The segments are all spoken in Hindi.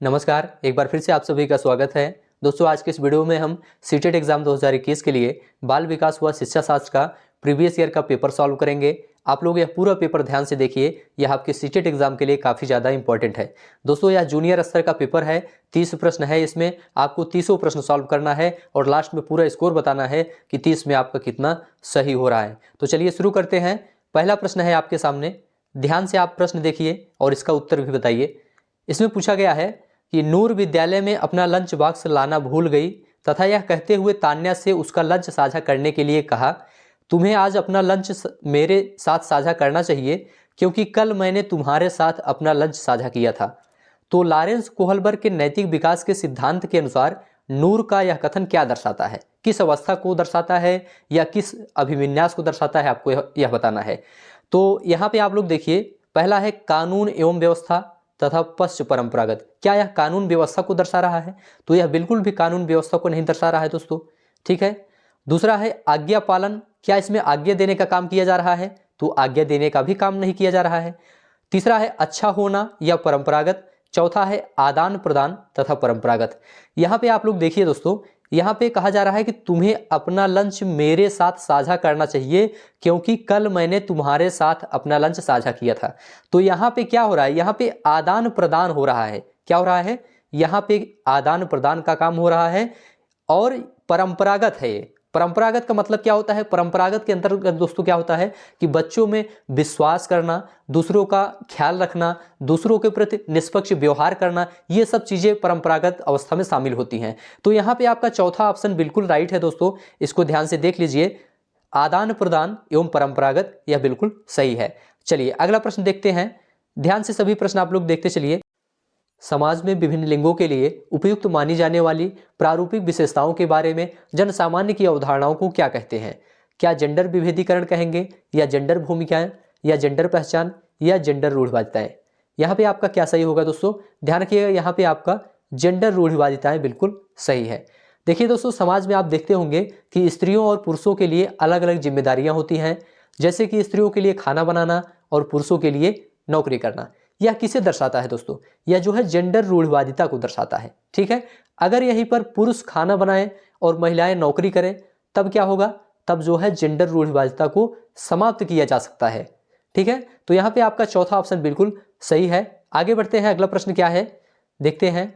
नमस्कार, एक बार फिर से आप सभी का स्वागत है। दोस्तों, आज के इस वीडियो में हम सीटेट एग्जाम 2021 के लिए बाल विकास व शिक्षा शास्त्र का प्रीवियस ईयर का पेपर सॉल्व करेंगे। आप लोग यह पूरा पेपर ध्यान से देखिए, यह आपके सीटेट एग्जाम के लिए काफ़ी ज़्यादा इंपॉर्टेंट है। दोस्तों, यह जूनियर स्तर का पेपर है, 30 प्रश्न है। इसमें आपको 30 प्रश्न सॉल्व करना है और लास्ट में पूरा स्कोर बताना है कि 30 में आपका कितना सही हो रहा है। तो चलिए शुरू करते हैं। पहला प्रश्न है आपके सामने, ध्यान से आप प्रश्न देखिए और इसका उत्तर भी बताइए। इसमें पूछा गया है कि नूर विद्यालय में अपना लंच बॉक्स लाना भूल गई तथा यह कहते हुए तान्या से उसका लंच साझा करने के लिए कहा, तुम्हें आज अपना लंच मेरे साथ साझा करना चाहिए क्योंकि कल मैंने तुम्हारे साथ अपना लंच साझा किया था। तो लॉरेंस कोहलबर्ग के नैतिक विकास के सिद्धांत के अनुसार नूर का यह कथन क्या दर्शाता है? किस अवस्था को दर्शाता है या किस अभिविन्यास को दर्शाता है, आपको यह बताना है। तो यहाँ पे आप लोग देखिए, पहला है कानून एवं व्यवस्था तथा पश्च परंपरागत। क्या यह कानून व्यवस्था को दर्शा रहा है? तो यह बिल्कुल भी कानून व्यवस्था को नहीं दर्शा रहा है दोस्तों, ठीक है। दूसरा है आज्ञा पालन। क्या इसमें आज्ञा देने का काम किया जा रहा है? तो आज्ञा देने का भी काम नहीं किया जा रहा है। तीसरा है अच्छा होना या परंपरागत। चौथा है आदान प्रदान तथा परंपरागत। यहाँ पे आप लोग देखिए दोस्तों, यहाँ पे कहा जा रहा है कि तुम्हें अपना लंच मेरे साथ साझा करना चाहिए क्योंकि कल मैंने तुम्हारे साथ अपना लंच साझा किया था। तो यहाँ पे क्या हो रहा है? यहाँ पे आदान प्रदान हो रहा है। क्या हो रहा है? यहाँ पे आदान प्रदान का काम हो रहा है और परंपरागत है ये। परंपरागत का मतलब क्या होता है? परंपरागत के अंतर्गत दोस्तों क्या होता है कि बच्चों में विश्वास करना, दूसरों का ख्याल रखना, दूसरों के प्रति निष्पक्ष व्यवहार करना, ये सब चीजें परंपरागत अवस्था में शामिल होती हैं। तो यहाँ पे आपका चौथा ऑप्शन बिल्कुल राइट है दोस्तों, इसको ध्यान से देख लीजिए। आदान प्रदान एवं परंपरागत, यह बिल्कुल सही है। चलिए अगला प्रश्न देखते हैं। ध्यान से सभी प्रश्न आप लोग देखते चलिए। समाज में विभिन्न लिंगों के लिए उपयुक्त मानी जाने वाली प्रारूपिक विशेषताओं के बारे में जन सामान्य की अवधारणाओं को क्या कहते हैं? क्या जेंडर विभेदीकरण कहेंगे या जेंडर भूमिकाएं या जेंडर पहचान या जेंडर रूढ़िवादिताएं? यहाँ पे आपका क्या सही होगा दोस्तों? ध्यान रखिएगा, यहाँ पे आपका जेंडर रूढ़िवादिताएं बिल्कुल सही है। देखिए दोस्तों, समाज में आप देखते होंगे कि स्त्रियों और पुरुषों के लिए अलग अलग जिम्मेदारियां होती हैं, जैसे कि स्त्रियों के लिए खाना बनाना और पुरुषों के लिए नौकरी करना। यह किसे दर्शाता है दोस्तों? यह जो है जेंडर रूढ़िवादिता को दर्शाता है, ठीक है। अगर यहीं पर पुरुष खाना बनाएं और महिलाएं नौकरी करें तब क्या होगा? तब जो है जेंडर रूढ़िवादिता को समाप्त किया जा सकता है, ठीक है। तो यहाँ पे आपका चौथा ऑप्शन बिल्कुल सही है। आगे बढ़ते हैं, अगला प्रश्न क्या है देखते हैं।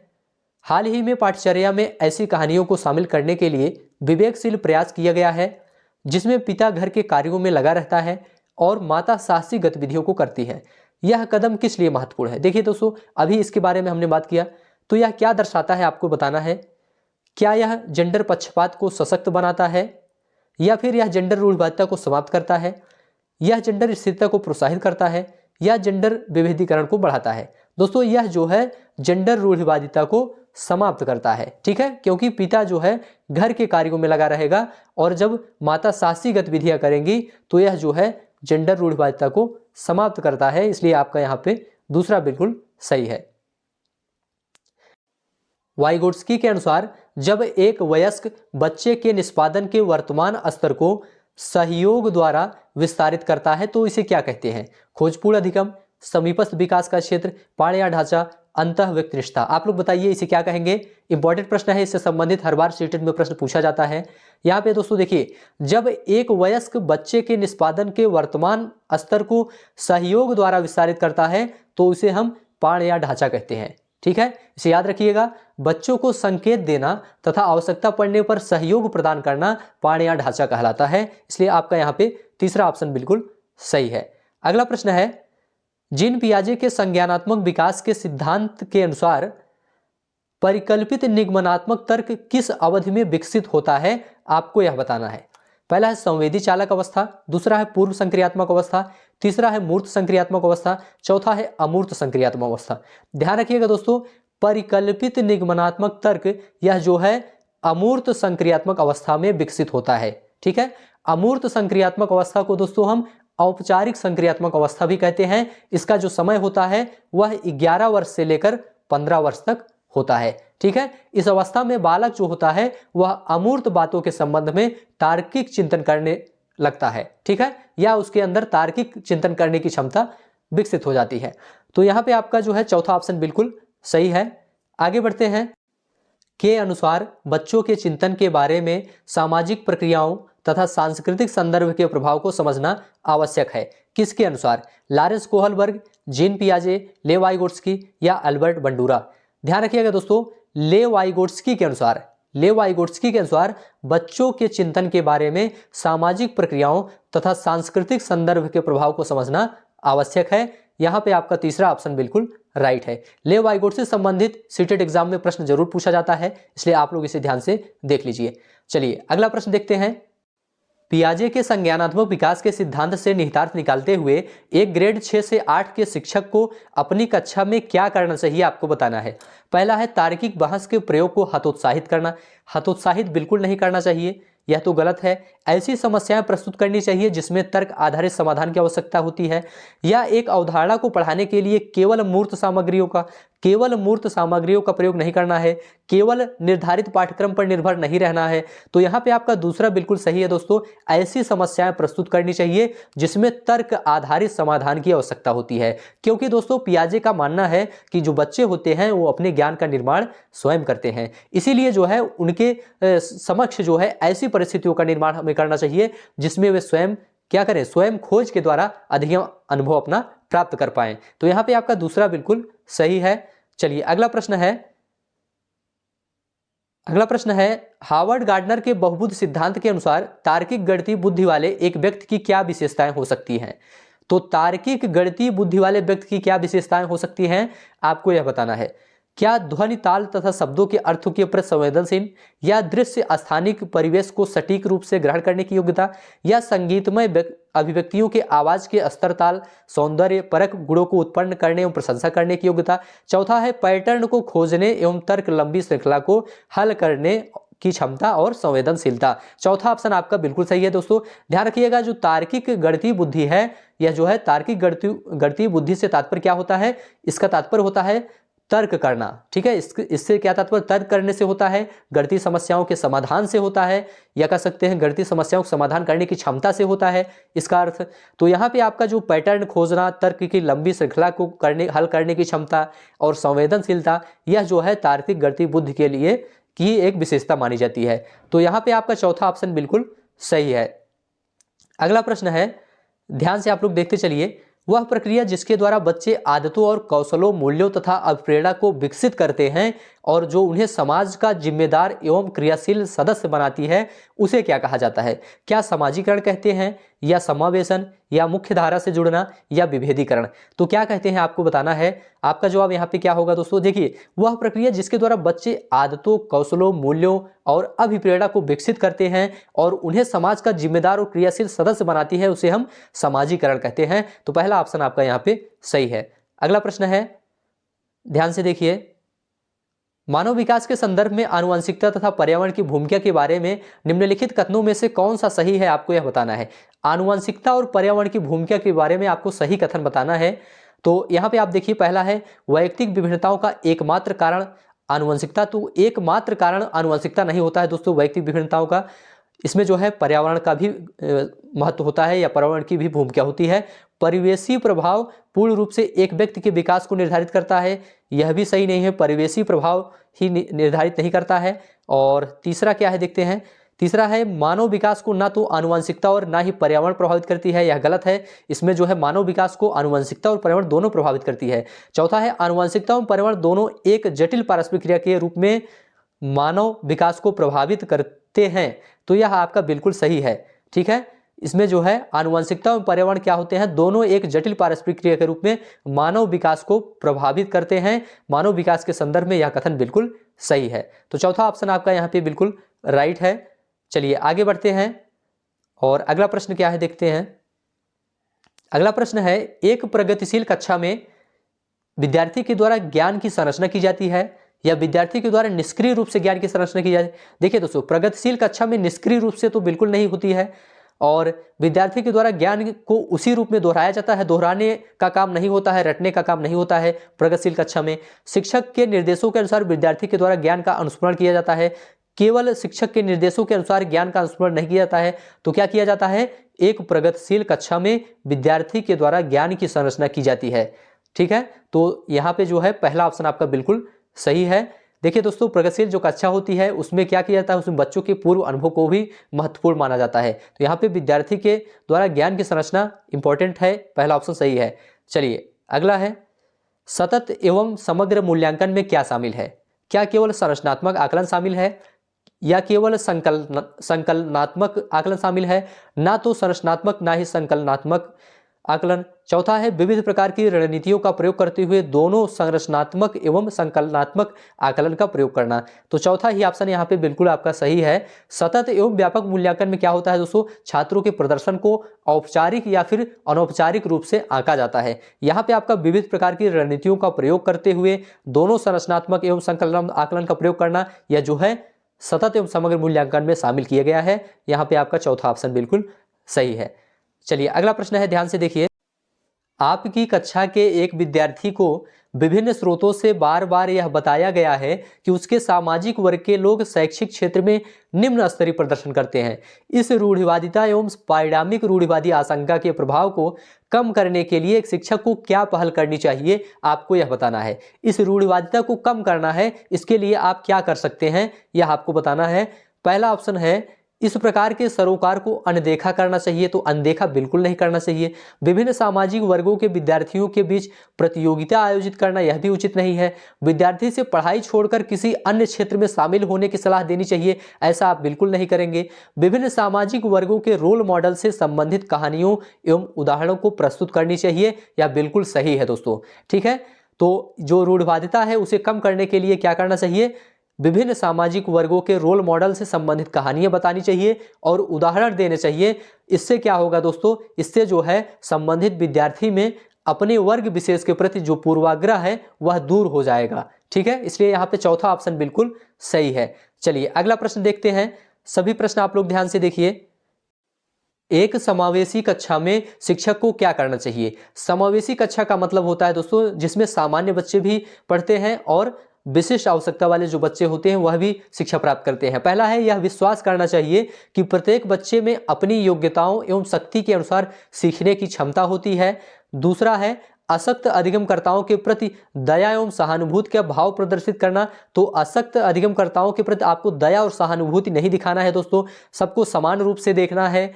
हाल ही में पाठ्यचर्या में ऐसी कहानियों को शामिल करने के लिए विवेकशील प्रयास किया गया है जिसमें पिता घर के कार्यों में लगा रहता है और माता साहसिक गतिविधियों को करती है। यह कदम किस लिए महत्वपूर्ण है? देखिए दोस्तों, अभी इसके बारे में हमने बात किया, तो यह क्या दर्शाता है आपको बताना है। क्या यह जेंडर पक्षपात को सशक्त बनाता है या फिर यह जेंडर रूढ़िवादिता को समाप्त करता है, यह जेंडर स्थिरता को प्रोत्साहित करता है या जेंडर विभेदीकरण को बढ़ाता है? दोस्तों, यह जो है जेंडर रूढ़िवादिता को समाप्त करता है, ठीक है, क्योंकि पिता जो है घर के कार्यों में लगा रहेगा और जब माता साहसी गतिविधियां करेंगी तो यह जो है जेंडर रूढ़िवादिता को समाप्त करता है। इसलिए आपका यहाँ पे दूसरा बिल्कुल सही है। वाइगोट्स्की के अनुसार जब एक वयस्क बच्चे के निष्पादन के वर्तमान स्तर को सहयोग द्वारा विस्तारित करता है तो इसे क्या कहते हैं? खोजपूर्ण अधिगम, समीपस्थ विकास का क्षेत्र, पाणिया ढांचा, अंतः व्यक्ति निष्ठा। आप लोग बताइए इसे क्या कहेंगे? इंपॉर्टेंट प्रश्न है, इससे संबंधित हर बार सीटेट में प्रश्न पूछा जाता है। यहाँ पे दोस्तों देखिए, जब एक वयस्क बच्चे के निष्पादन के वर्तमान स्तर को सहयोग द्वारा विस्तारित करता है तो उसे हम पाणिया ढांचा कहते हैं, ठीक है। इसे याद रखिएगा, बच्चों को संकेत देना तथा आवश्यकता पड़ने पर सहयोग प्रदान करना पाणिया ढांचा कहलाता है। इसलिए आपका यहाँ पे तीसरा ऑप्शन बिल्कुल सही है। अगला प्रश्न है, जीन पियाजे के संज्ञानात्मक विकास के सिद्धांत के अनुसार परिकल्पित निगमनात्मक तर्क किस अवधि में विकसित होता है? आपको यह बताना है। पहला है संवेदी चालक अवस्था, दूसरा है पूर्व संक्रियात्मक अवस्था, तीसरा है मूर्त संक्रियात्मक अवस्था, चौथा है अमूर्त संक्रियात्मक अवस्था। ध्यान रखिएगा दोस्तों, परिकल्पित निगमनात्मक तर्क यह जो है अमूर्त संक्रियात्मक अवस्था में विकसित होता है, ठीक है। अमूर्त संक्रियात्मक अवस्था को दोस्तों हम औपचारिक संक्रियात्मक अवस्था भी कहते हैं। इसका जो समय होता है वह 11 वर्ष से लेकर 15 वर्ष तक होता है, ठीक है। इस अवस्था में बालक जो होता है वह अमूर्त बातों के संबंध में तार्किक चिंतन करने लगता है, ठीक है, या उसके अंदर तार्किक चिंतन करने की क्षमता विकसित हो जाती है। तो यहाँ पे आपका जो है चौथा ऑप्शन बिल्कुल सही है। आगे बढ़ते हैं। के अनुसार बच्चों के चिंतन के बारे में सामाजिक प्रक्रियाओं तथा सांस्कृतिक संदर्भ के प्रभाव को समझना आवश्यक है। किसके अनुसार? लॉरेंस कोहलबर्ग, जीन पियाजे, लेव वाइगोट्स्की या अल्बर्ट बंडूरा। ध्यान रखिएगा दोस्तों, लेव वाइगोट्स्की के अनुसार, लेव वाइगोट्स्की के अनुसार बच्चों के चिंतन के बारे में सामाजिक प्रक्रियाओं तथा सांस्कृतिक संदर्भ के प्रभाव को समझना आवश्यक है। यहां पे आपका तीसरा ऑप्शन बिल्कुल राइट है। लेव वाइगोट्स्की से संबंधित सीटेट एग्जाम में प्रश्न जरूर पूछा जाता है, इसलिए आप लोग इसे ध्यान से देख लीजिए। चलिए अगला प्रश्न देखते हैं। पियाजे के संज्ञानात्मक विकास के सिद्धांत से निहितार्थ निकालते हुए एक ग्रेड 6 से 8 के शिक्षक को अपनी कक्षा में क्या करना चाहिए आपको बताना है। पहला है तार्किक बहस के प्रयोग को हतोत्साहित करना। हतोत्साहित बिल्कुल नहीं करना चाहिए, यह तो गलत है। ऐसी समस्याएं प्रस्तुत करनी चाहिए जिसमें तर्क आधारित समाधान की आवश्यकता होती है, या एक अवधारणा को पढ़ाने के लिए केवल मूर्त सामग्रियों का प्रयोग नहीं करना है, केवल निर्धारित पाठ्यक्रम पर निर्भर नहीं रहना है। तो यहाँ पे आपका दूसरा बिल्कुल सही है दोस्तों, ऐसी समस्याएं प्रस्तुत करनी चाहिए जिसमें तर्क आधारित समाधान की आवश्यकता होती है। क्योंकि दोस्तों पियाजे का मानना है कि जो बच्चे होते हैं वो अपने ज्ञान का निर्माण स्वयं करते हैं, इसीलिए जो है उनके समक्ष जो है ऐसी परिस्थितियों का निर्माण हमें करना चाहिए जिसमें वे स्वयं क्या करें, स्वयं खोज के द्वारा अधिक अनुभव अपना प्राप्त कर पाएं। तो यहां पे आपका दूसरा बिल्कुल सही है। चलिए अगला प्रश्न है हार्वर्ड गार्डनर के बहुबुद्ध सिद्धांत के अनुसार तार्किक गणितीय बुद्धि वाले एक व्यक्ति की क्या विशेषताएं हो सकती हैं। तो तार्किक गणितीय बुद्धि वाले व्यक्ति की क्या विशेषताएं हो सकती हैं आपको यह बताना है। क्या ध्वनि, ताल तथा शब्दों के अर्थों के प्रति संवेदनशील, या दृश्य स्थानिक परिवेश को सटीक रूप से ग्रहण करने की योग्यता, या संगीतमय अभिव्यक्तियों के आवाज के स्तर, ताल, सौंदर्य परक गुणों को उत्पन्न करने एवं प्रशंसा करने की योग्यता। चौथा है पैटर्न को खोजने एवं तर्क लंबी श्रृंखला को हल करने की क्षमता और संवेदनशीलता। चौथा ऑप्शन आपका बिल्कुल सही है दोस्तों। ध्यान रखिएगा, जो तार्किक गणितीय बुद्धि है, यह जो है तार्किक गणितीय बुद्धि से तात्पर्य क्या होता है, इसका तात्पर्य होता है तर्क करना। ठीक है, इससे क्या तात्पर्य, तर्क करने से होता है, गणितीय समस्याओं के समाधान से होता है, या कह सकते हैं गणितीय समस्याओं को समाधान करने की क्षमता से होता है इसका अर्थ। तो यहाँ पे आपका जो पैटर्न खोजना, तर्क की लंबी श्रृंखला को हल करने की क्षमता और संवेदनशीलता, यह जो है तार्किक गणितीय बुद्धि के लिए की एक विशेषता मानी जाती है। तो यहाँ पे आपका चौथा ऑप्शन बिल्कुल सही है। अगला प्रश्न है, ध्यान से आप लोग देखते चलिए। वह प्रक्रिया जिसके द्वारा बच्चे आदतों और कौशलों, मूल्यों तथा अभिप्रेरणा को विकसित करते हैं और जो उन्हें समाज का जिम्मेदार एवं क्रियाशील सदस्य बनाती है, उसे क्या कहा जाता है। क्या समाजीकरण कहते हैं, या समावेशन, या मुख्य धारा से जुड़ना, या विभेदीकरण। तो क्या कहते हैं आपको बताना है। आपका जवाब यहाँ पे क्या होगा दोस्तों, देखिए, वह प्रक्रिया जिसके द्वारा बच्चे आदतों, कौशलों, मूल्यों और अभिप्रेरणा को विकसित करते हैं और उन्हें समाज का जिम्मेदार और क्रियाशील सदस्य बनाती है, उसे हम समाजीकरण कहते हैं। तो पहला ऑप्शन आपका यहाँ पे सही है। अगला प्रश्न है, ध्यान से देखिए। मानव विकास के संदर्भ में आनुवंशिकता तथा पर्यावरण की भूमिका के बारे में निम्नलिखित कथनों में से कौन सा सही है, आपको यह बताना है। आनुवंशिकता और पर्यावरण की भूमिका के बारे में आपको सही कथन बताना है। तो यहाँ पे आप देखिए, पहला है वैयक्तिक विभिन्नताओं का एकमात्र कारण आनुवंशिकता। तो एकमात्र कारण आनुवंशिकता नहीं होता है दोस्तों वैयक्तिक विभिन्नताओं का, इसमें जो है पर्यावरण का भी महत्व होता है, या पर्यावरण की भी भूमिका होती है। परिवेशी प्रभाव पूर्ण रूप से एक व्यक्ति के विकास को निर्धारित करता है, यह भी सही नहीं है, परिवेशी प्रभाव ही निर्धारित नहीं करता है। और तीसरा क्या है देखते हैं, तीसरा है मानव विकास को ना तो आनुवंशिकता और ना ही पर्यावरण प्रभावित करती है, यह गलत है। इसमें जो है मानव विकास को आनुवंशिकता और पर्यावरण दोनों प्रभावित करती है। चौथा है आनुवंशिकता और पर्यावरण दोनों एक जटिल पारस्परिक क्रिया के रूप में मानव विकास को प्रभावित करते हैं। तो यह आपका बिल्कुल सही है। ठीक है, इसमें जो है आनुवंशिकता और पर्यावरण क्या होते हैं, दोनों एक जटिल पारस्परिक क्रिया के रूप में मानव विकास को प्रभावित करते हैं। मानव विकास के संदर्भ में यह कथन बिल्कुल सही है। तो चौथा ऑप्शन आपका यहाँ पे बिल्कुल राइट है। चलिए आगे बढ़ते हैं और अगला प्रश्न क्या है देखते हैं। अगला प्रश्न है, एक प्रगतिशील कक्षा में विद्यार्थी के द्वारा ज्ञान की संरचना की जाती है या विद्यार्थी के द्वारा निष्क्रिय रूप से ज्ञान की संरचना की जाती है। देखिए दोस्तों, प्रगतिशील कक्षा में निष्क्रिय रूप से तो बिल्कुल नहीं होती है, और विद्यार्थी के द्वारा ज्ञान को उसी रूप में दोहराया जाता है, दोहराने का काम नहीं होता है, रटने का काम नहीं होता है। प्रगतिशील कक्षा में शिक्षक के निर्देशों के अनुसार विद्यार्थी के द्वारा ज्ञान का अनुस्मरण किया जाता है। केवल शिक्षक के निर्देशों के अनुसार ज्ञान का अनुस्मरण नहीं किया जाता है। तो क्या किया जाता है, एक प्रगतिशील कक्षा में विद्यार्थी के द्वारा ज्ञान की संरचना की जाती है। ठीक है, तो यहाँ पे जो है पहला ऑप्शन आपका बिल्कुल सही है। देखिए दोस्तों, प्रगतिशील जो कक्षा होती है उसमें क्या किया जाता है, उसमें बच्चों के पूर्व अनुभव को भी महत्वपूर्ण माना जाता है। तो यहाँ पे विद्यार्थी के द्वारा ज्ञान की संरचना इंपॉर्टेंट है, पहला ऑप्शन सही है। चलिए अगला है, सतत एवं समग्र मूल्यांकन में क्या शामिल है? क्या केवल संरचनात्मक आकलन शामिल है या केवल संकलनात्मक आकलन शामिल है? ना तो संरचनात्मक ना ही संकलनात्मक आकलन। चौथा है, विविध प्रकार की रणनीतियों का प्रयोग करते हुए दोनों संरचनात्मक एवं संकलनात्मक आकलन का प्रयोग करना। तो चौथा ही ऑप्शन यहाँ पे बिल्कुल आपका सही है। सतत एवं व्यापक मूल्यांकन में क्या होता है दोस्तों, छात्रों के प्रदर्शन को औपचारिक या फिर अनौपचारिक रूप से आंका जाता है। यहाँ पे आपका विविध प्रकार की रणनीतियों का प्रयोग करते हुए दोनों संरचनात्मक एवं संकलन आकलन का प्रयोग करना, यह जो है सतत एवं समग्र मूल्यांकन में शामिल किया गया है। यहाँ पे आपका चौथा ऑप्शन बिल्कुल सही है। चलिए अगला प्रश्न है, ध्यान से देखिए। आपकी कक्षा के एक विद्यार्थी को विभिन्न स्रोतों से बार बार यह बताया गया है कि उसके सामाजिक वर्ग के लोग शैक्षिक क्षेत्र में निम्न स्तरीय प्रदर्शन करते हैं। इस रूढ़िवादिता एवं पारिणामिक रूढ़िवादी आशंका के प्रभाव को कम करने के लिए एक शिक्षक को क्या पहल करनी चाहिए, आपको यह बताना है। इस रूढ़िवादिता को कम करना है, इसके लिए आप क्या कर सकते हैं, यह आपको बताना है। पहला ऑप्शन है, इस प्रकार के सरोकार को अनदेखा करना चाहिए। तो अनदेखा बिल्कुल नहीं करना चाहिए। विभिन्न सामाजिक वर्गों के विद्यार्थियों के बीच प्रतियोगिता आयोजित करना, यह भी उचित नहीं है। विद्यार्थी से पढ़ाई छोड़कर किसी अन्य क्षेत्र में शामिल होने की सलाह देनी चाहिए, ऐसा आप बिल्कुल नहीं करेंगे। विभिन्न सामाजिक वर्गों के रोल मॉडल से संबंधित कहानियों एवं उदाहरणों को प्रस्तुत करनी चाहिए, यह बिल्कुल सही है दोस्तों। ठीक है, तो जो रूढ़िवादिता है उसे कम करने के लिए क्या करना चाहिए, विभिन्न सामाजिक वर्गों के रोल मॉडल से संबंधित कहानियां बतानी चाहिए और उदाहरण देने चाहिए। इससे क्या होगा दोस्तों, इससे जो है संबंधित विद्यार्थी में अपने वर्ग विशेष के प्रति जो पूर्वाग्रह है वह दूर हो जाएगा। ठीक है, इसलिए यहाँ पे चौथा ऑप्शन बिल्कुल सही है। चलिए अगला प्रश्न देखते हैं। सभी प्रश्न आप लोग ध्यान से देखिए। एक समावेशी कक्षा में शिक्षक को क्या करना चाहिए? समावेशी कक्षा का मतलब होता है दोस्तों जिसमें सामान्य बच्चे भी पढ़ते हैं और विशिष्ट आवश्यकता वाले जो बच्चे होते हैं वह भी शिक्षा प्राप्त करते हैं। पहला है, यह विश्वास करना चाहिए कि प्रत्येक बच्चे में अपनी योग्यताओं एवं शक्ति के अनुसार सीखने की क्षमता होती है। दूसरा है, अशक्त अधिगमकर्ताओं के प्रति दया एवं सहानुभूति का भाव प्रदर्शित करना। तो अशक्त अधिगमकर्ताओं के प्रति आपको दया और सहानुभूति नहीं दिखाना है दोस्तों, सबको समान रूप से देखना है।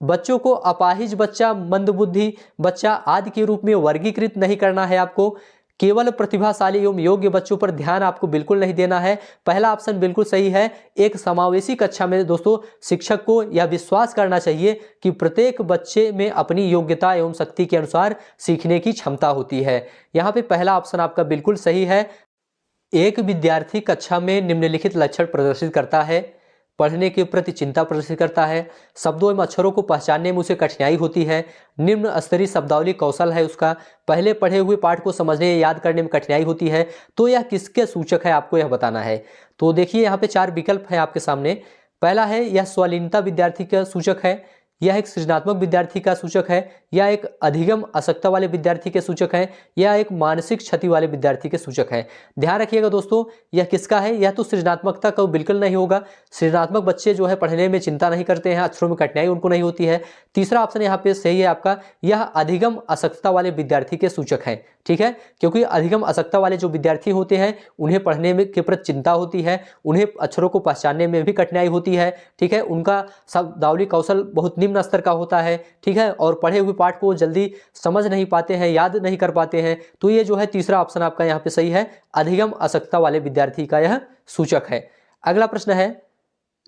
बच्चों को अपाहिज बच्चा, मंदबुद्धि बच्चा आदि के रूप में वर्गीकृत नहीं करना है आपको। केवल प्रतिभाशाली एवं योग्य बच्चों पर ध्यान आपको बिल्कुल नहीं देना है। पहला ऑप्शन बिल्कुल सही है। एक समावेशी कक्षा में दोस्तों शिक्षक को यह विश्वास करना चाहिए कि प्रत्येक बच्चे में अपनी योग्यता एवं शक्ति के अनुसार सीखने की क्षमता होती है। यहाँ पे पहला ऑप्शन आपका बिल्कुल सही है। एक विद्यार्थी कक्षा में निम्नलिखित लक्षण प्रदर्शित करता है। पढ़ने के प्रति चिंता प्रदर्शित करता है, शब्दों एवं अक्षरों को पहचानने में उसे कठिनाई होती है, निम्न स्तरीय शब्दावली कौशल है उसका, पहले पढ़े हुए पाठ को समझने या याद करने में कठिनाई होती है। तो यह किसके सूचक है, आपको यह बताना है। तो देखिए यहाँ पे 4 विकल्प है आपके सामने। पहला है, यह स्वलीनता विद्यार्थी का सूचक है, यह एक सृजनात्मक विद्यार्थी का सूचक है, या एक अधिगम अशक्तता वाले विद्यार्थी के सूचक है, या एक मानसिक क्षति वाले विद्यार्थी के सूचक है। ध्यान रखिएगा दोस्तों, यह किसका है, यह तो सृजनात्मकता का बिल्कुल नहीं होगा। सृजनात्मक बच्चे जो है पढ़ने में चिंता नहीं करते हैं, अक्षरों में कठिनाई उनको नहीं होती है। तीसरा ऑप्शन यहाँ पे सही है आपका, यह अधिगम अशक्तता वाले विद्यार्थी के सूचक है। ठीक है, क्योंकि अधिगम अशक्तता वाले जो विद्यार्थी होते हैं उन्हें पढ़ने में के प्रति चिंता होती है, उन्हें अक्षरों को पहचानने में भी कठिनाई होती है। ठीक है, उनका शब्दावली कौशल बहुत निम्न स्तर का होता है। ठीक है, और पढ़े हुए पाठ को जल्दी समझ नहीं पाते हैं, याद नहीं कर पाते हैं। तो ये जो है तीसरा ऑप्शन आपका यहाँ पे सही है, अधिगम अशक्तता वाले विद्यार्थी का यह सूचक है। अगला प्रश्न है,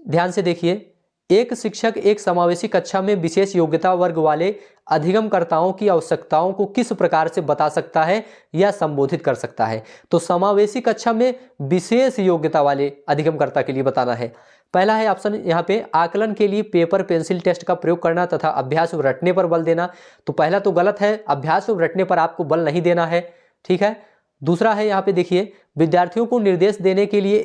ध्यान से देखिए। एक शिक्षक एक समावेशी कक्षा में विशेष योग्यता वर्ग वाले अधिगमकर्ताओं की आवश्यकताओं को किस प्रकार से बता सकता है या संबोधित कर सकता है? तो समावेशी कक्षा में विशेष योग्यता वाले अधिगमकर्ता के लिए बताना है। पहला है ऑप्शन यहाँ पे, आकलन के लिए पेपर पेंसिल टेस्ट का प्रयोग करना तथा अभ्यास रटने पर बल देना। तो पहला तो गलत है, अभ्यास रटने पर आपको बल नहीं देना है। ठीक है, दूसरा है यहाँ पे देखिए, विद्यार्थियों को निर्देश देने के लिए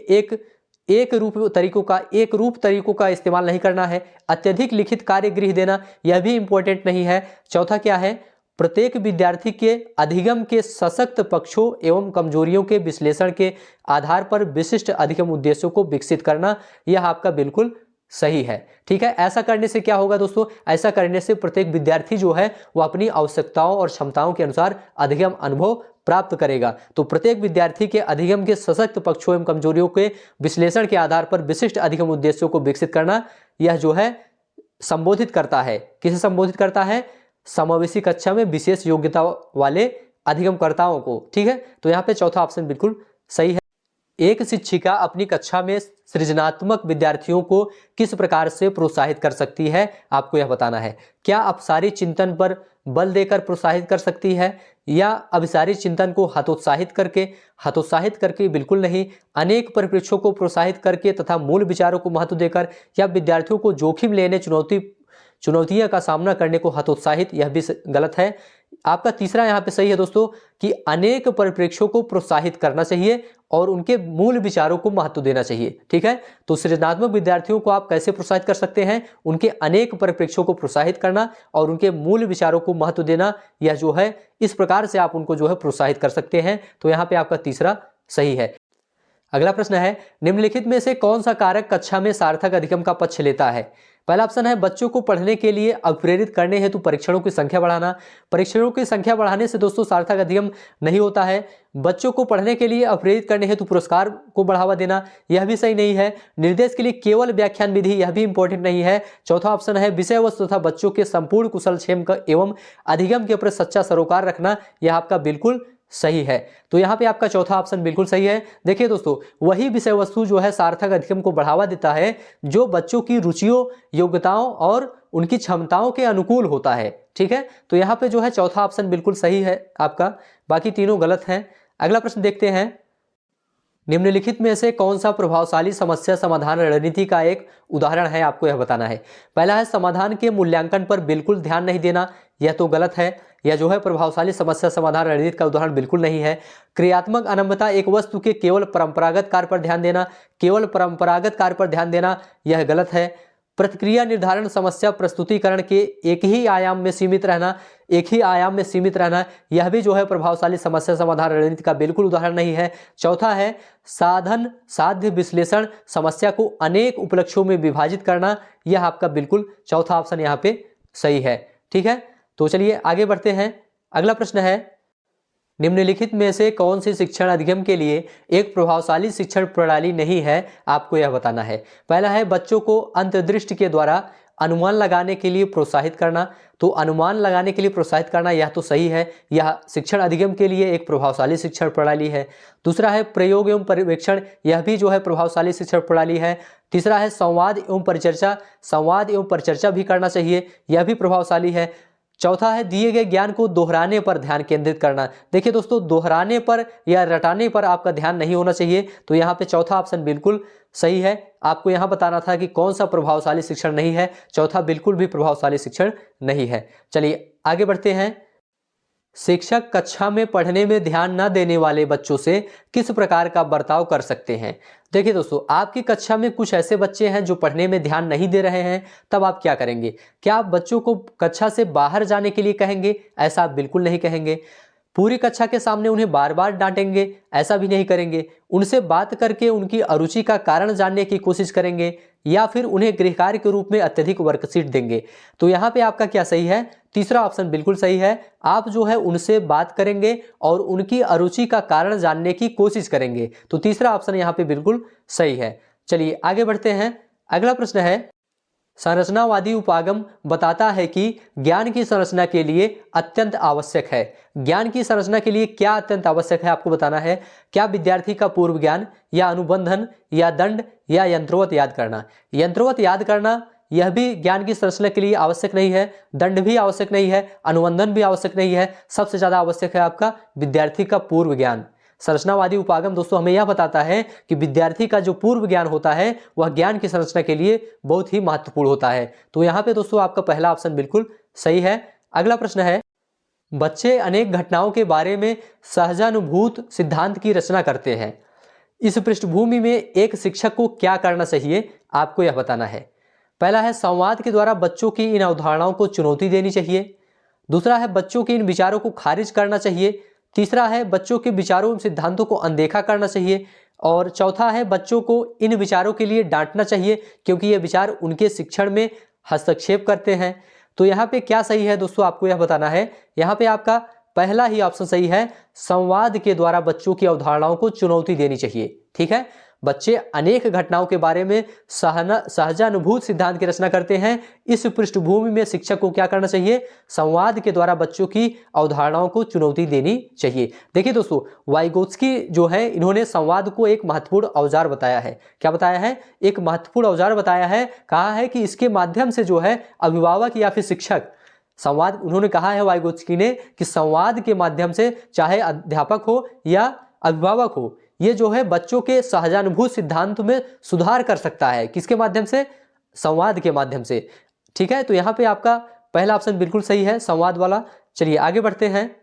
एक रूप तरीकों का इस्तेमाल नहीं करना है। अत्यधिक लिखित कार्य गृह देना, यह भी इंपॉर्टेंट नहीं है। चौथा क्या है, प्रत्येक विद्यार्थी के अधिगम के सशक्त पक्षों एवं कमजोरियों के विश्लेषण के आधार पर विशिष्ट अधिगम उद्देश्यों को विकसित करना, यह आपका बिल्कुल सही है। ठीक है, ऐसा करने से क्या होगा दोस्तों, ऐसा करने से प्रत्येक विद्यार्थी जो है वह अपनी आवश्यकताओं और क्षमताओं के अनुसार अधिगम अनुभव प्राप्त करेगा। तो प्रत्येक विद्यार्थी के अधिगम के सशक्त पक्षों एवं कमजोरियों के विश्लेषण के आधार पर विशिष्ट अधिगम उद्देश्यों को विकसित करना, यह जो है संबोधित करता है। किसे संबोधित करता है? समावेशी कक्षा में विशेष योग्यता वाले अधिगमकर्ताओं को। ठीक है, तो यहाँ पे चौथा ऑप्शन बिल्कुल सही है। एक शिक्षिका अपनी कक्षा में सृजनात्मक विद्यार्थियों को किस प्रकार से प्रोत्साहित कर सकती है, आपको यह बताना है। क्या अपसारी चिंतन पर बल देकर प्रोत्साहित कर सकती है, या अभिसारी चिंतन को हतोत्साहित करके बिल्कुल नहीं, अनेक परिप्रेक्ष्यों को प्रोत्साहित करके तथा मूल विचारों को महत्व देकर, या विद्यार्थियों को जोखिम लेने चुनौतियों का सामना करने को हतोत्साहित, यह भी गलत है। आपका तीसरा यहाँ पे सही है दोस्तों कि अनेक परिप्रेक्ष्यों को प्रोत्साहित करना चाहिए और उनके मूल विचारों को महत्व देना चाहिए। ठीक है, तो सृजनात्मक विद्यार्थियों को आप कैसे प्रोत्साहित कर सकते हैं? उनके अनेक परिप्रेक्ष्यों को प्रोत्साहित करना और उनके मूल विचारों को महत्व देना, यह जो है इस प्रकार से आप उनको जो है प्रोत्साहित कर सकते हैं। तो यहाँ पे आपका तीसरा सही है। अगला प्रश्न है, निम्नलिखित में से कौन सा कारक कक्षा में सार्थक अधिगम का पक्ष लेता है? पहला ऑप्शन है बच्चों को पढ़ने के लिए अप्रेरित करने हेतु परीक्षणों की संख्या बढ़ाना। परीक्षणों की संख्या बढ़ाने से दोस्तों सार्थक अधिगम नहीं होता है। बच्चों को पढ़ने के लिए अप्रेरित करने हेतु पुरस्कार को बढ़ावा देना, यह भी सही नहीं है। निर्देश के लिए केवल व्याख्यान विधि, यह भी इंपॉर्टेंट नहीं है। चौथा ऑप्शन है विषय वस्तु तथा बच्चों के संपूर्ण कुशलक्षेम का एवं अधिगम के प्रति सच्चा सरोकार रखना, यह आपका बिल्कुल सही है। तो यहाँ पे आपका चौथा ऑप्शन बिल्कुल सही है। देखिए दोस्तों, वही विषय वस्तु जो है सार्थक अधिगम को बढ़ावा देता है जो बच्चों की रुचियों, योग्यताओं और उनकी क्षमताओं के अनुकूल होता है। ठीक है, तो यहाँ पे जो है चौथा ऑप्शन बिल्कुल सही है आपका, बाकी तीनों गलत हैं। अगला प्रश्न देखते हैं, निम्नलिखित में से कौन सा प्रभावशाली समस्या समाधान रणनीति का एक उदाहरण है, आपको यह बताना है। पहला है समाधान के मूल्यांकन पर बिल्कुल ध्यान नहीं देना, यह तो गलत है। यह जो है प्रभावशाली समस्या समाधान रणनीति का उदाहरण बिल्कुल नहीं है। क्रियात्मक अनम्रता, एक वस्तु के केवल परंपरागत कार्य पर ध्यान देना, यह गलत है। प्रतिक्रिया निर्धारण समस्या प्रस्तुतिकरण के एक ही आयाम में सीमित रहना, यह भी जो है प्रभावशाली समस्या समाधान रणनीति का बिल्कुल उदाहरण नहीं है। चौथा है साधन साध्य विश्लेषण, समस्या को अनेक उपलक्ष्यों में विभाजित करना, यह आपका बिल्कुल चौथा ऑप्शन यहाँ पे सही है। ठीक है, तो चलिए आगे बढ़ते हैं। अगला प्रश्न है, निम्नलिखित में से कौन सी शिक्षण अधिगम के लिए एक प्रभावशाली शिक्षण प्रणाली नहीं है, आपको यह बताना है। पहला है बच्चों को अंतर्दृष्टि के द्वारा अनुमान लगाने के लिए प्रोत्साहित करना। तो अनुमान लगाने के लिए प्रोत्साहित करना, यह तो सही है, यह शिक्षण अधिगम के लिए एक प्रभावशाली शिक्षण प्रणाली है। दूसरा है प्रयोग एवं पर्यवेक्षण, यह भी जो है प्रभावशाली शिक्षण प्रणाली है। तीसरा है संवाद एवं परिचर्चा भी करना चाहिए, यह भी प्रभावशाली है। चौथा है दिए गए ज्ञान को दोहराने पर ध्यान केंद्रित करना। देखिए दोस्तों, दोहराने पर या रटाने पर आपका ध्यान नहीं होना चाहिए, तो यहाँ पे चौथा ऑप्शन बिल्कुल सही है। आपको यहाँ बताना था कि कौन सा प्रभावशाली शिक्षण नहीं है, चौथा बिल्कुल भी प्रभावशाली शिक्षण नहीं है। चलिए आगे बढ़ते हैं। शिक्षक कक्षा में पढ़ने में ध्यान न देने वाले बच्चों से किस प्रकार का बर्ताव कर सकते हैं? देखिए दोस्तों, आपकी कक्षा में कुछ ऐसे बच्चे हैं जो पढ़ने में ध्यान नहीं दे रहे हैं, तब आप क्या करेंगे? क्या आप बच्चों को कक्षा से बाहर जाने के लिए कहेंगे? ऐसा आप बिल्कुल नहीं कहेंगे। पूरी कक्षा के सामने उन्हें बार बार डांटेंगे? ऐसा भी नहीं करेंगे। उनसे बात करके उनकी अरुचि का कारण जानने की कोशिश करेंगे, या फिर उन्हें गृह कार्य के रूप में अत्यधिक वर्कशीट देंगे? तो यहाँ पे आपका क्या सही है? तीसरा ऑप्शन बिल्कुल सही है। आप जो है उनसे बात करेंगे और उनकी अरुचि का कारण जानने की कोशिश करेंगे, तो तीसरा ऑप्शन यहाँ पे बिल्कुल सही है। चलिए आगे बढ़ते हैं। अगला प्रश्न है, संरचनावादी उपागम बताता है कि ज्ञान की संरचना के लिए अत्यंत आवश्यक है। ज्ञान की संरचना के लिए क्या अत्यंत आवश्यक है, आपको बताना है। क्या विद्यार्थी का पूर्व ज्ञान, या अनुबंधन, या दंड, या यंत्रवत याद करना? यंत्रवत याद करना यह भी ज्ञान की संरचना के लिए आवश्यक नहीं है, दंड भी आवश्यक नहीं है, अनुबंधन भी आवश्यक नहीं है। सबसे ज्यादा आवश्यक है आपका विद्यार्थी का पूर्व ज्ञान। संरचनावादी उपागम दोस्तों हमें यह बताता है कि विद्यार्थी का जो पूर्व ज्ञान होता है वह ज्ञान की संरचना के लिए बहुत ही महत्वपूर्ण होता है। तो यहाँ पे दोस्तों आपका पहला ऑप्शन बिल्कुल सही है। अगला प्रश्न है, बच्चे अनेक घटनाओं के बारे में सहजानुभूत सिद्धांत की रचना करते हैं। इस पृष्ठभूमि में एक शिक्षक को क्या करना चाहिए, आपको यह बताना है। पहला है संवाद के द्वारा बच्चों की इन अवधारणाओं को चुनौती देनी चाहिए। दूसरा है बच्चों के इन विचारों को खारिज करना चाहिए। तीसरा है बच्चों के विचारों एवं सिद्धांतों को अनदेखा करना चाहिए। और चौथा है बच्चों को इन विचारों के लिए डांटना चाहिए क्योंकि ये विचार उनके शिक्षण में हस्तक्षेप करते हैं। तो यहाँ पे क्या सही है दोस्तों, आपको यह बताना है। यहाँ पे आपका पहला ही ऑप्शन सही है, संवाद के द्वारा बच्चों की अवधारणाओं को चुनौती देनी चाहिए। ठीक है, बच्चे अनेक घटनाओं के बारे में सहजानुभूत सिद्धांत की रचना करते हैं। इस पृष्ठभूमि में शिक्षक को क्या करना चाहिए, संवाद के द्वारा बच्चों की अवधारणाओं को चुनौती देनी चाहिए। देखिए दोस्तों, वाइगोत्स्की जो है इन्होंने संवाद को एक महत्वपूर्ण औजार बताया है। क्या बताया है, एक महत्वपूर्ण औजार बताया है। कहा है कि इसके माध्यम से जो है अभिभावक या फिर शिक्षक संवाद, उन्होंने कहा है वाइगोत्स्की ने कि संवाद के माध्यम से चाहे अध्यापक हो या अभिभावक हो, ये जो है बच्चों के सहजानुभूत सिद्धांत में सुधार कर सकता है। किसके माध्यम से, संवाद के माध्यम से। ठीक है, तो यहां पे आपका पहला ऑप्शन बिल्कुल सही है, संवाद वाला। चलिए आगे बढ़ते हैं।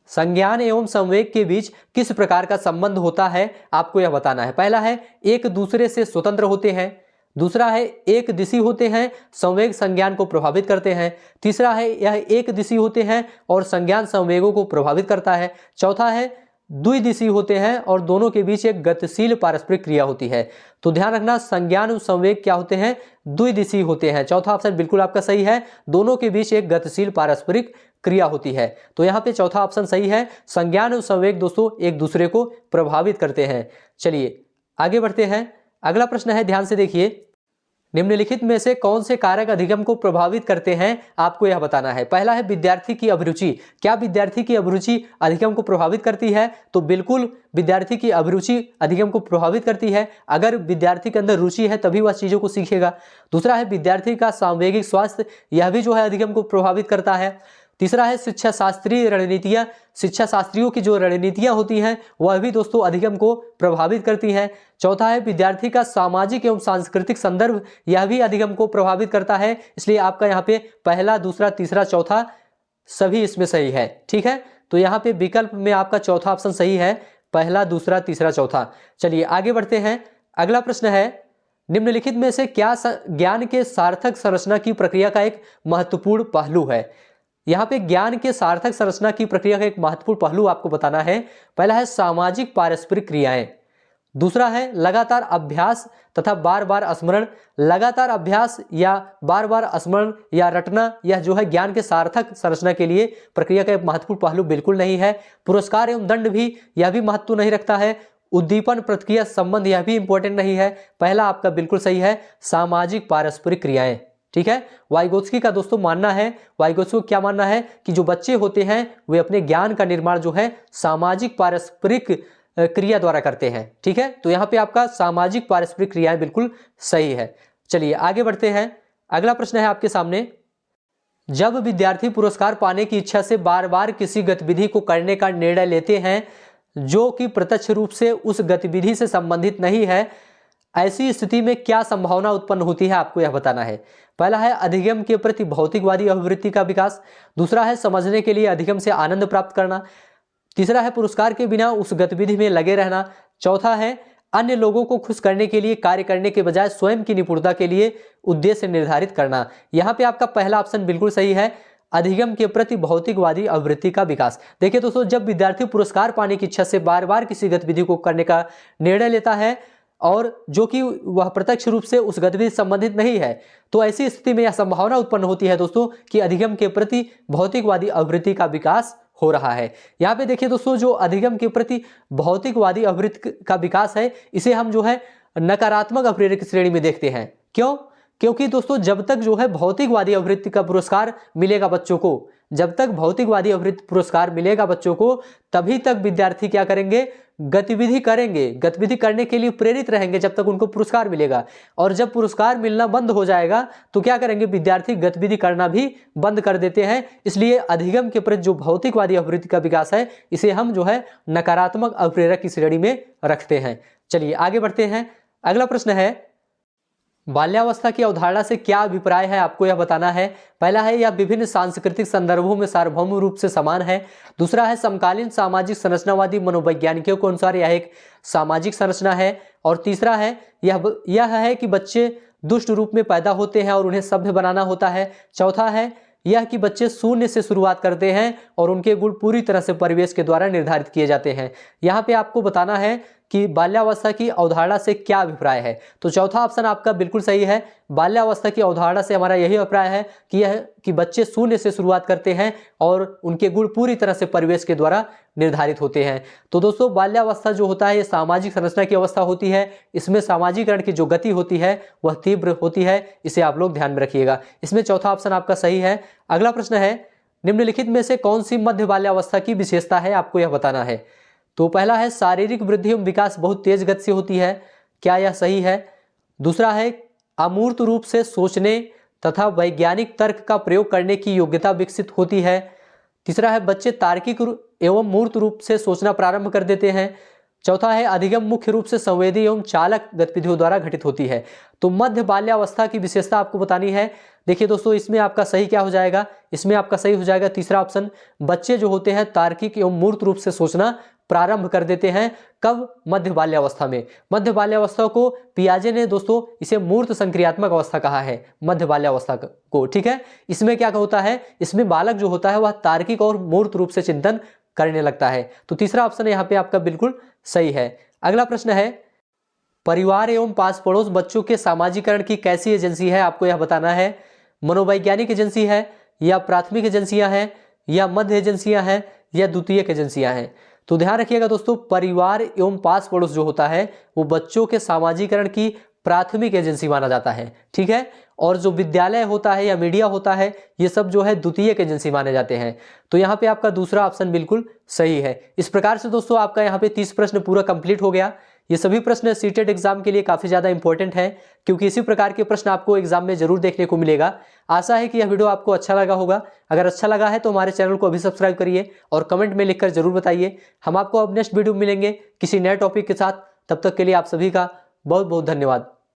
संज्ञान एवं संवेग के बीच किस प्रकार का संबंध होता है, आपको यह बताना है। पहला है एक दूसरे से स्वतंत्र होते हैं, दूसरा है एक दिशी होते हैं, संवेग संज्ञान को प्रभावित करते हैं, तीसरा है यह एक दिशी होते हैं और संज्ञान संवेगों को प्रभावित करता है, चौथा है द्विदिशी होते हैं और दोनों के बीच एक गतिशील पारस्परिक क्रिया होती है। तो ध्यान रखना, संज्ञान और संवेग क्या होते हैं, द्विदिशी होते हैं। चौथा ऑप्शन बिल्कुल आपका सही है, दोनों के बीच एक गतिशील पारस्परिक क्रिया होती है। तो यहाँ पे चौथा ऑप्शन सही है, संज्ञान और संवेग दोस्तों एक दूसरे को प्रभावित करते हैं। चलिए आगे बढ़ते हैं। अगला प्रश्न है, ध्यान से देखिए, निम्नलिखित में से कौन से कारक अधिगम को प्रभावित करते हैं, आपको यह बताना है। पहला है विद्यार्थी की अभिरुचि। क्या विद्यार्थी की अभिरुचि अधिगम को प्रभावित करती है, तो बिल्कुल विद्यार्थी की अभिरुचि अधिगम को प्रभावित करती है। अगर विद्यार्थी के अंदर रुचि है तभी वह चीजों को सीखेगा। दूसरा है विद्यार्थी का सामवेगिक स्वास्थ्य, यह भी जो है अधिगम को प्रभावित करता है। तीसरा है शिक्षा शास्त्रीय रणनीतियां, शिक्षा शास्त्रियों की जो रणनीतियां होती हैं वह भी दोस्तों अधिगम को प्रभावित करती हैं। चौथा है विद्यार्थी का सामाजिक एवं सांस्कृतिक संदर्भ, यह भी अधिगम को प्रभावित करता है। इसलिए आपका यहाँ पे पहला, दूसरा, तीसरा, चौथा सभी इसमें सही है। ठीक है, तो यहाँ पे विकल्प में आपका चौथा ऑप्शन सही है, पहला, दूसरा, तीसरा, चौथा। चलिए आगे बढ़ते हैं। अगला प्रश्न है, निम्नलिखित में से क्या ज्ञान के सार्थक संरचना की प्रक्रिया का एक महत्वपूर्ण पहलू है। यहाँ पे ज्ञान के सार्थक संरचना की प्रक्रिया का एक महत्वपूर्ण पहलू आपको बताना है। पहला है सामाजिक पारस्परिक क्रियाएं, दूसरा है लगातार अभ्यास तथा बार बार स्मरण। लगातार अभ्यास या बार बार स्मरण या रटना, यह जो है ज्ञान के सार्थक संरचना के लिए प्रक्रिया का एक महत्वपूर्ण पहलू बिल्कुल नहीं है। पुरस्कार एवं दंड भी, यह भी महत्व नहीं रखता है। उद्दीपन प्रतिक्रिया संबंध, यह भी इंपॉर्टेंट नहीं है। पहला आपका बिल्कुल सही है, सामाजिक पारस्परिक क्रियाएं। ठीक है, वाइगोत्स्की का दोस्तों मानना है, वाइगोत्स्की को क्या मानना है कि जो बच्चे होते हैं वे अपने ज्ञान का निर्माण जो है सामाजिक पारस्परिक क्रिया द्वारा करते हैं। ठीक है, तो यहाँ पे आपका सामाजिक पारस्परिक क्रियाएं बिल्कुल सही है। चलिए आगे बढ़ते हैं। अगला प्रश्न है आपके सामने, जब विद्यार्थी पुरस्कार पाने की इच्छा से बार बार किसी गतिविधि को करने का निर्णय लेते हैं जो कि प्रत्यक्ष रूप से उस गतिविधि से संबंधित नहीं है, ऐसी स्थिति में क्या संभावना उत्पन्न होती है, आपको यह बताना है। पहला है अधिगम के प्रति भौतिकवादी अभिवृत्ति का विकास, दूसरा है समझने के लिए अधिगम से आनंद प्राप्त करना, तीसरा है पुरस्कार के बिना उस गतिविधि में लगे रहना, चौथा है अन्य लोगों को खुश करने के लिए कार्य करने के बजाय स्वयं की निपुणता के लिए उद्देश्य निर्धारित करना। यहाँ पे आपका पहला ऑप्शन बिल्कुल सही है, अधिगम के प्रति भौतिकवादी अभिवृत्ति का विकास। देखिए दोस्तों, जब विद्यार्थी पुरस्कार पाने की इच्छा से बार बार किसी गतिविधि को करने का निर्णय लेता है और जो कि वह प्रत्यक्ष रूप से उस गतिविधि से संबंधित नहीं है, तो ऐसी स्थिति में यह संभावना उत्पन्न होती है दोस्तों कि अधिगम के प्रति भौतिकवादी अभिवृत्ति का विकास हो रहा है। यहाँ पे देखिए दोस्तों, जो अधिगम के प्रति भौतिकवादी अभिवृत्ति का विकास है, इसे हम जो है नकारात्मक अभिवृत्ति की श्रेणी में देखते हैं। क्यों? क्योंकि दोस्तों जब तक जो है भौतिकवादी अभिवृत्ति का पुरस्कार मिलेगा बच्चों को, जब तक भौतिकवादी अभिवृत्ति पुरस्कार मिलेगा बच्चों को, तभी तक विद्यार्थी क्या करेंगे, गतिविधि करेंगे, गतिविधि करने के लिए प्रेरित रहेंगे जब तक उनको पुरस्कार मिलेगा। और जब पुरस्कार मिलना बंद हो जाएगा तो क्या करेंगे, विद्यार्थी गतिविधि करना भी बंद कर देते हैं। इसलिए अधिगम के प्रति जो भौतिकवादी अभिवृत्ति का विकास है, इसे हम जो है नकारात्मक अभिप्रेरक की श्रेणी में रखते हैं। चलिए आगे बढ़ते हैं। अगला प्रश्न है, बाल्यावस्था की अवधारणा से क्या अभिप्राय है, आपको यह बताना है। पहला है यह विभिन्न सांस्कृतिक संदर्भों में सार्वभौम रूप से समान है, दूसरा है समकालीन सामाजिक संरचनावादी मनोवैज्ञानिकों के अनुसार यह एक सामाजिक संरचना है, और तीसरा है यह है कि बच्चे दुष्ट रूप में पैदा होते हैं और उन्हें सभ्य बनाना होता है, चौथा है यह कि बच्चे शून्य से शुरुआत करते हैं और उनके गुण पूरी तरह से परिवेश के द्वारा निर्धारित किए जाते हैं। यहाँ पे आपको बताना है कि बाल्यावस्था की अवधारणा से क्या अभिप्राय है। तो चौथा ऑप्शन आपका बिल्कुल सही है। बाल्यावस्था की अवधारणा से हमारा यही अभिप्राय है कि यह कि बच्चे शून्य से शुरुआत करते हैं और उनके गुण पूरी तरह से परिवेश के द्वारा निर्धारित होते हैं। तो दोस्तों बाल्यावस्था जो होता है ये सामाजिक संरचना की अवस्था होती है। इसमें सामाजिकरण की जो गति होती है वह तीव्र होती है, इसे आप लोग ध्यान में रखिएगा। इसमें चौथा ऑप्शन आपका सही है। अगला प्रश्न है, निम्नलिखित में से कौन सी मध्य बाल्यावस्था की विशेषता है, आपको यह बताना है। तो पहला है शारीरिक वृद्धि एवं विकास बहुत तेज गति से होती है, क्या यह सही है। दूसरा है अमूर्त रूप से सोचने तथा वैज्ञानिक तर्क का प्रयोग करने की योग्यता विकसित होती है। तीसरा है बच्चे तार्किक एवं मूर्त रूप से सोचना प्रारंभ कर देते हैं। चौथा है अधिगम मुख्य रूप से संवेदी एवं चालक गतिविधियों द्वारा घटित होती है। तो मध्य बाल्यावस्था की विशेषता आपको बतानी है। देखिए दोस्तों इसमें आपका सही क्या हो जाएगा, इसमें आपका सही हो जाएगा तीसरा ऑप्शन। बच्चे जो होते हैं तार्किक एवं मूर्त रूप से सोचना प्रारंभ कर देते हैं, कब, मध्य बाल्यावस्था में। मध्य बाल्यावस्था को पियाजे ने दोस्तों इसे मूर्त संक्रियात्मक अवस्था कहा है, मध्य बाल्यावस्था को, ठीक है। इसमें क्या होता है, इसमें बालक जो होता है वह तार्किक और मूर्त रूप से चिंतन करने लगता है। तो तीसरा ऑप्शन यहाँ पे आपका बिल्कुल सही है। अगला प्रश्न है, परिवार एवं पास पड़ोस बच्चों के सामाजिकरण की कैसी एजेंसी है, आपको यह बताना है। मनोवैज्ञानिक एजेंसी है या प्राथमिक एजेंसियां हैं या मध्य एजेंसियां हैं या द्वितीयक एजेंसियां हैं। तो ध्यान रखिएगा दोस्तों, परिवार एवं पास पड़ोस जो होता है वो बच्चों के सामाजिकरण की प्राथमिक एजेंसी माना जाता है, ठीक है। और जो विद्यालय होता है या मीडिया होता है ये सब जो है द्वितीयक एजेंसी माने जाते हैं। तो यहाँ पे आपका दूसरा ऑप्शन बिल्कुल सही है। इस प्रकार से दोस्तों आपका यहाँ पे 30 प्रश्न पूरा कंप्लीट हो गया। ये सभी प्रश्न सीटेट एग्जाम के लिए काफी ज्यादा इंपॉर्टेंट है, क्योंकि इसी प्रकार के प्रश्न आपको एग्जाम में जरूर देखने को मिलेगा। आशा है कि यह वीडियो आपको अच्छा लगा होगा। अगर अच्छा लगा है तो हमारे चैनल को अभी सब्सक्राइब करिए और कमेंट में लिखकर जरूर बताइए। हम आपको अब नेक्स्ट वीडियो मिलेंगे किसी नए टॉपिक के साथ। तब तक के लिए आप सभी का बहुत बहुत धन्यवाद।